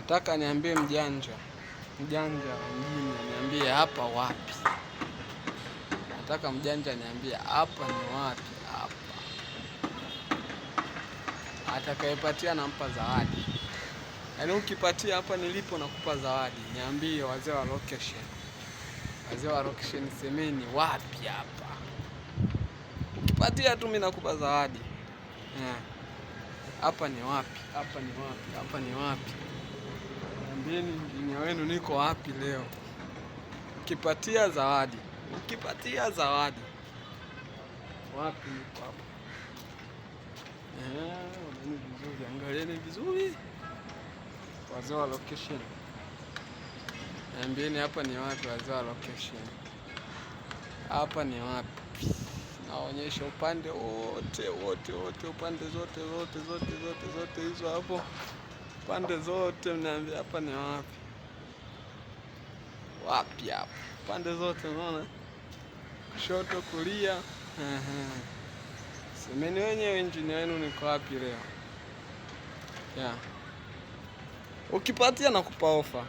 Nataka niambie mjanja wa mjini niambie hapa wapi. Nataka mjanja niambie hapa ni wapi hapa. Atakayepatia nampa zawadi. Yaani ukipatia hapa nilipo nakupa zawadi. Niambie wazee wa location. Wazee wa location semeni wapi hapa. Ukipatia tu mimi nakupa zawadi. Hapa ni wapi? Hapa ni wapi? Hapa ni wapi? Niambieni mjini wenu niko wapi leo. Ukipatia zawadi. Ukipatia zawadi. Wapi niko hapa? Unaona vizuri, angalieni vizuri. Wazee wa location. Niambieni hapa ni wapi wazee wa location. Hapa ni wapi? Naonyesha upande wote upande zote hizo hapo. Pande zote mniambia hapa ni wapi? Wapi hapa? Pande zote unaona? Kushoto, kulia. Semeni wenyewe injini wenu niko wapi leo? Ukipatia nakupa ofa.